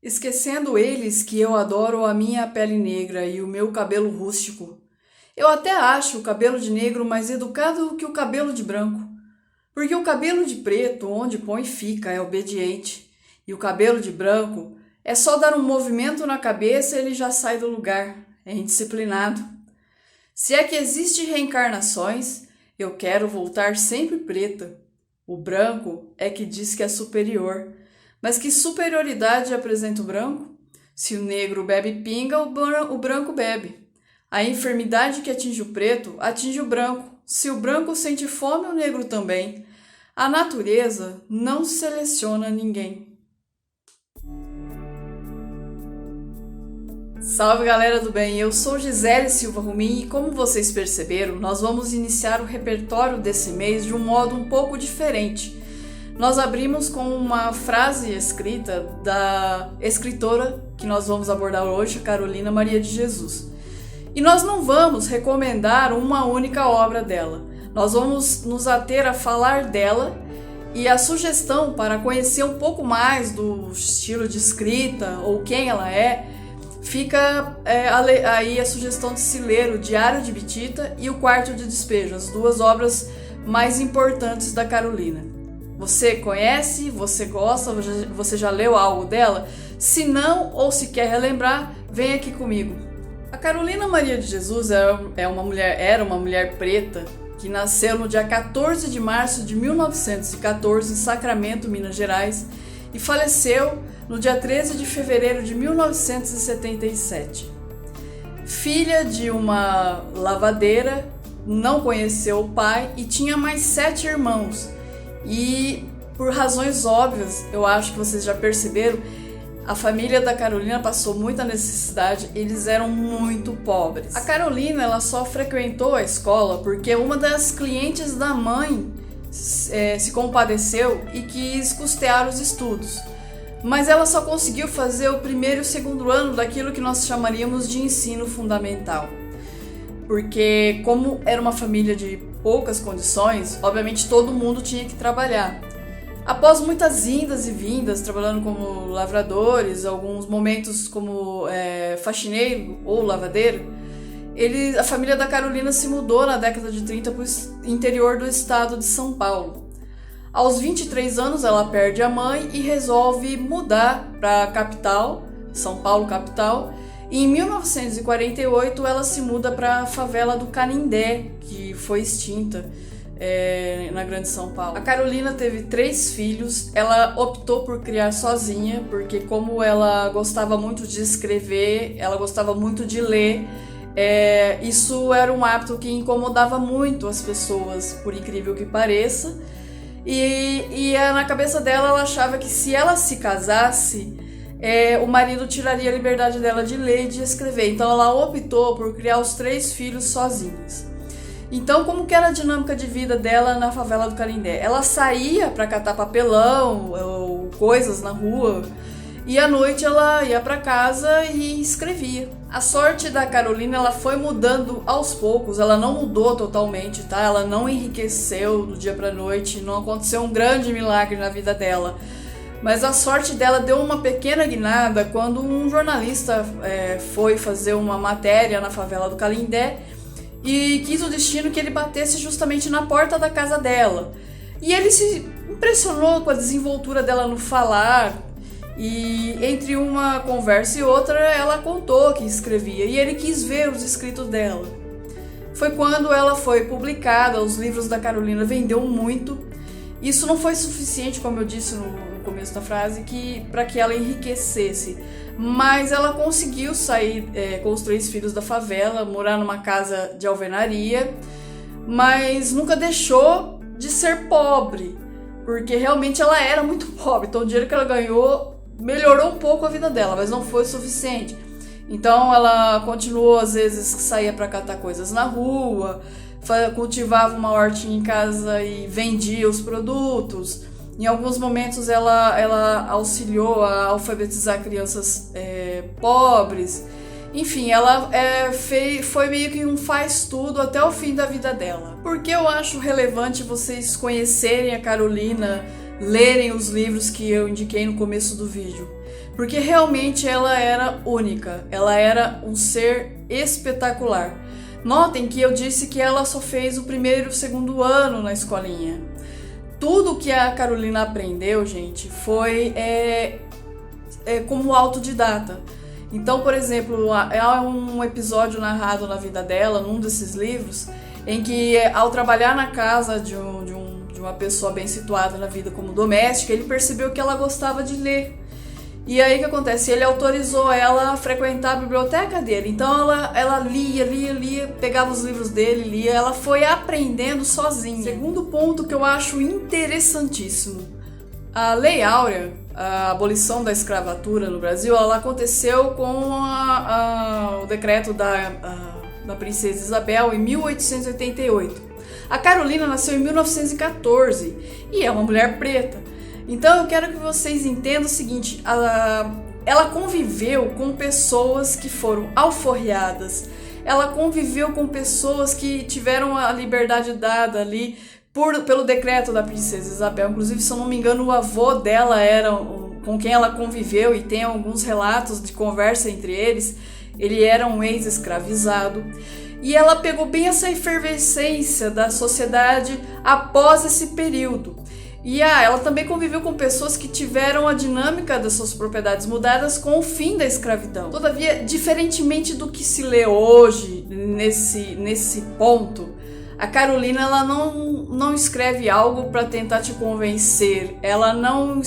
Esquecendo eles que eu adoro a minha pele negra e o meu cabelo rústico. Eu até acho o cabelo de negro mais educado que o cabelo de branco, porque o cabelo de preto, onde põe fica, é obediente, e o cabelo de branco é só dar um movimento na cabeça e ele já sai do lugar, é indisciplinado. Se é que existe reencarnações, eu quero voltar sempre preta. O branco é que diz que é superior. Mas que superioridade apresenta o branco? Se o negro bebe pinga, o branco bebe. A enfermidade que atinge o preto atinge o branco. Se o branco sente fome, o negro também. A natureza não seleciona ninguém. Salve galera do bem, eu sou Gisele Silva Rumin e como vocês perceberam, nós vamos iniciar o repertório desse mês de um modo um pouco diferente. Nós abrimos com uma frase escrita da escritora que nós vamos abordar hoje, Carolina Maria de Jesus. E nós não vamos recomendar uma única obra dela, nós vamos nos ater a falar dela e a sugestão para conhecer um pouco mais do estilo de escrita ou quem ela é, fica aí a sugestão de se ler o Diário de Bitita e o Quarto de Despejo, as duas obras mais importantes da Carolina. Você conhece? Você gosta? Você já leu algo dela? Se não, ou se quer relembrar, vem aqui comigo. A Carolina Maria de Jesus era uma mulher preta que nasceu no dia 14 de março de 1914 em Sacramento, Minas Gerais, e faleceu no dia 13 de fevereiro de 1977. Filha de uma lavadeira, não conheceu o pai e tinha mais 7 irmãos. E por razões óbvias, eu acho que vocês já perceberam, a família da Carolina passou muita necessidade, eles eram muito pobres. A Carolina ela só frequentou a escola porque uma das clientes da mãe se compadeceu e quis custear os estudos. Mas ela só conseguiu fazer o primeiro e o segundo ano daquilo que nós chamaríamos de ensino fundamental. Porque como era uma família de poucas condições, obviamente todo mundo tinha que trabalhar. Após muitas indas e vindas, trabalhando como lavradores, alguns momentos como faxineiro ou lavadeiro, a família da Carolina se mudou na década de 30 para o interior do estado de São Paulo. Aos 23 anos ela perde a mãe e resolve mudar para a capital, São Paulo capital, e em 1948 ela se muda para a favela do Canindé, que foi extinta na Grande São Paulo. A Carolina teve 3 filhos, ela optou por criar sozinha, porque como ela gostava muito de escrever, ela gostava muito de ler, isso era um hábito que incomodava muito as pessoas, por incrível que pareça. E na cabeça dela, ela achava que se ela se casasse, o marido tiraria a liberdade dela de ler e de escrever. Então ela optou por criar os 3 filhos sozinhas. Então como que era a dinâmica de vida dela na favela do Canindé? Ela saía para catar papelão ou coisas na rua e à noite ela ia para casa e escrevia. A sorte da Carolina ela foi mudando aos poucos, ela não mudou totalmente, tá? Ela não enriqueceu do dia para noite, não aconteceu um grande milagre na vida dela. Mas a sorte dela deu uma pequena guinada quando um jornalista foi fazer uma matéria na favela do Canindé e quis o destino que ele batesse justamente na porta da casa dela. E ele se impressionou com a desenvoltura dela no falar. E entre uma conversa e outra ela contou que escrevia e ele quis ver os escritos dela. Foi quando ela foi publicada, os livros da Carolina vendeu muito. Isso não foi suficiente, como eu disse no começo da frase, para que ela enriquecesse. Mas ela conseguiu sair com os 3 filhos da favela, morar numa casa de alvenaria, mas nunca deixou de ser pobre, porque realmente ela era muito pobre. Então o dinheiro que ela ganhou melhorou um pouco a vida dela, mas não foi o suficiente. Então ela continuou, às vezes saía para catar coisas na rua, cultivava uma hortinha em casa e vendia os produtos. Em alguns momentos ela auxiliou a alfabetizar crianças pobres. Enfim, ela foi meio que um faz tudo até o fim da vida dela. Porque eu acho relevante vocês conhecerem a Carolina lerem os livros que eu indiquei no começo do vídeo, porque realmente ela era única, ela era um ser espetacular. Notem que eu disse que ela só fez o primeiro e o segundo ano na escolinha. Tudo que a Carolina aprendeu, gente, foi como autodidata. Então, por exemplo, há um episódio narrado na vida dela, num desses livros, em que ao trabalhar na casa de uma pessoa bem situada na vida como doméstica, ele percebeu que ela gostava de ler. E aí o que acontece? Ele autorizou ela a frequentar a biblioteca dele. Então ela lia, pegava os livros dele, lia. Ela foi aprendendo sozinha. Segundo ponto que eu acho interessantíssimo. A Lei Áurea, a abolição da escravatura no Brasil, ela aconteceu com o decreto da Princesa Isabel em 1888. A Carolina nasceu em 1914 e é uma mulher preta. Então eu quero que vocês entendam o seguinte, ela conviveu com pessoas que foram alforriadas, ela conviveu com pessoas que tiveram a liberdade dada ali pelo decreto da Princesa Isabel. Inclusive, se eu não me engano, o avô dela era com quem ela conviveu, e tem alguns relatos de conversa entre eles, ele era um ex-escravizado. E ela pegou bem essa efervescência da sociedade após esse período. E ela também conviveu com pessoas que tiveram a dinâmica das suas propriedades mudadas com o fim da escravidão. Todavia, diferentemente do que se lê hoje nesse ponto, a Carolina ela não escreve algo para tentar te convencer. Ela não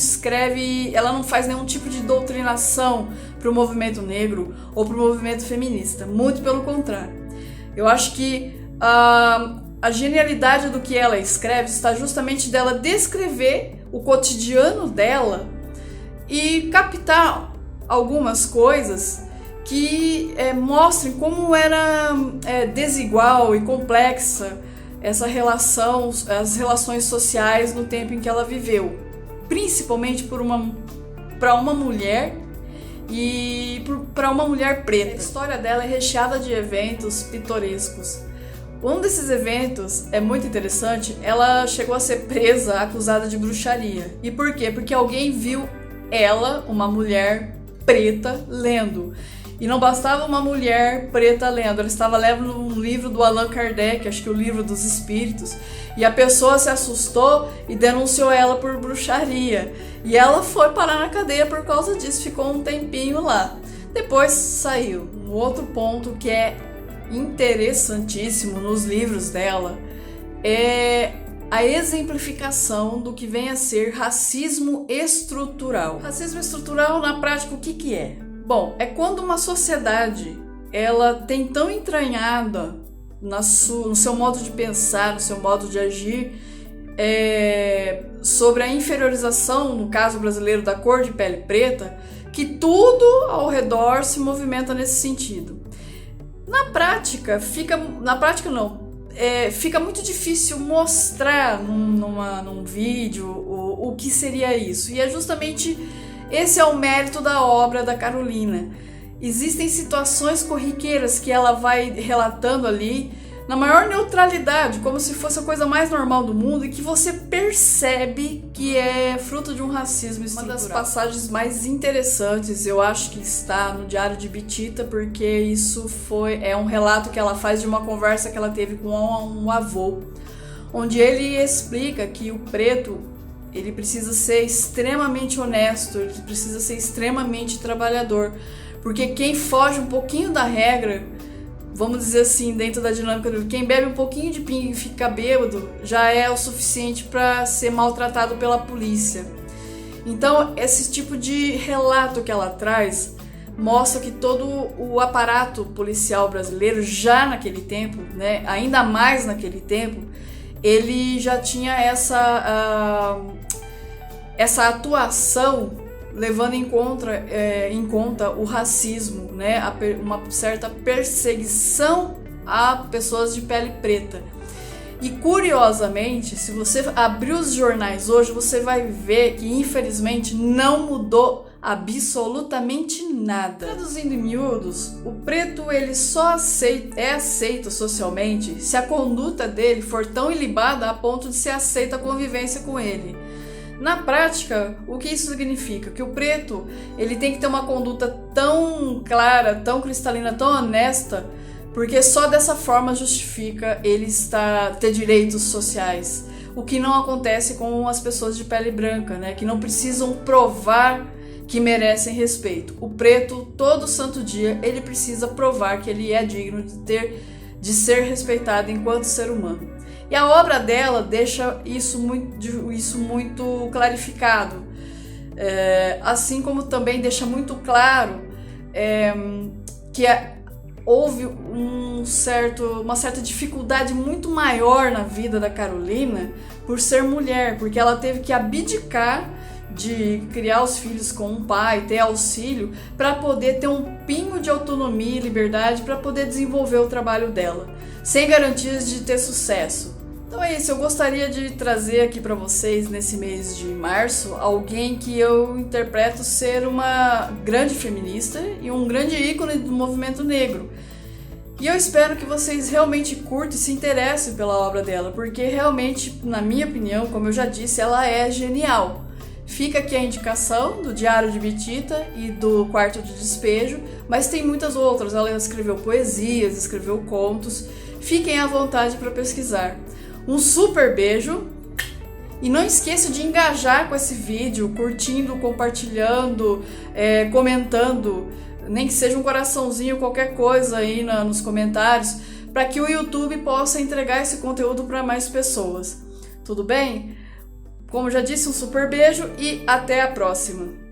faz nenhum tipo de doutrinação para o movimento negro ou para o movimento feminista. Muito pelo contrário. Eu acho que a genialidade do que ela escreve está justamente dela descrever o cotidiano dela e captar algumas coisas que mostrem como era desigual e complexa essa relação, as relações sociais no tempo em que ela viveu, principalmente para uma mulher e para uma mulher preta. A história dela é recheada de eventos pitorescos. Um desses eventos é muito interessante. Ela chegou a ser presa, acusada de bruxaria. E por quê? Porque alguém viu ela, uma mulher preta, lendo. E não bastava uma mulher preta lendo, ela estava lendo um livro do Allan Kardec, acho que o livro dos espíritos, e a pessoa se assustou e denunciou ela por bruxaria. E ela foi parar na cadeia por causa disso, ficou um tempinho lá. Depois saiu. Um outro ponto que é interessantíssimo nos livros dela é a exemplificação do que vem a ser racismo estrutural. Racismo estrutural, na prática, o que é? Bom, é quando uma sociedade ela tem tão entranhada no seu modo de pensar, no seu modo de agir, sobre a inferiorização, no caso brasileiro, da cor de pele preta, que tudo ao redor se movimenta nesse sentido. Na prática, fica muito difícil mostrar num vídeo o que seria isso. E é justamente esse é o mérito da obra da Carolina. Existem situações corriqueiras que ela vai relatando ali na maior neutralidade, como se fosse a coisa mais normal do mundo, e que você percebe que é fruto de um racismo estrutural. Uma das passagens mais interessantes, eu acho que está no Diário de Bitita, porque isso é um relato que ela faz de uma conversa que ela teve com um avô, onde ele explica que o preto ele precisa ser extremamente honesto, ele precisa ser extremamente trabalhador, porque quem foge um pouquinho da regra, vamos dizer assim, dentro da dinâmica do quem bebe um pouquinho de pinga e fica bêbado, já é o suficiente para ser maltratado pela polícia. Então, esse tipo de relato que ela traz mostra que todo o aparato policial brasileiro, já naquele tempo, né, ainda mais naquele tempo, ele já tinha essa atuação levando em conta o racismo, né? Uma certa perseguição a pessoas de pele preta. E curiosamente, se você abrir os jornais hoje, você vai ver que infelizmente não mudou absolutamente nada. Traduzindo em miúdos, o preto ele só é aceito socialmente se a conduta dele for tão ilibada a ponto de ser aceita a convivência com ele. Na prática, o que isso significa? Que o preto ele tem que ter uma conduta tão clara, tão cristalina, tão honesta, porque só dessa forma justifica ele ter direitos sociais. O que não acontece com as pessoas de pele branca, né? Que não precisam provar que merecem respeito. O preto, todo santo dia, ele precisa provar que ele é digno de ser respeitado enquanto ser humano. E a obra dela deixa isso muito clarificado, assim como também deixa muito claro que houve uma certa dificuldade muito maior na vida da Carolina por ser mulher, porque ela teve que abdicar de criar os filhos com um pai, ter auxílio, para poder ter um pingo de autonomia e liberdade para poder desenvolver o trabalho dela, sem garantias de ter sucesso. Então é isso, eu gostaria de trazer aqui para vocês, nesse mês de março, alguém que eu interpreto ser uma grande feminista e um grande ícone do movimento negro. E eu espero que vocês realmente curtam e se interessem pela obra dela, porque realmente, na minha opinião, como eu já disse, ela é genial. Fica aqui a indicação do Diário de Bitita e do Quarto de Despejo, mas tem muitas outras. Ela escreveu poesias, escreveu contos. Fiquem à vontade para pesquisar. Um super beijo e não esqueça de engajar com esse vídeo, curtindo, compartilhando, comentando, nem que seja um coraçãozinho, qualquer coisa aí nos comentários, para que o YouTube possa entregar esse conteúdo para mais pessoas. Tudo bem? Como já disse, um super beijo e até a próxima!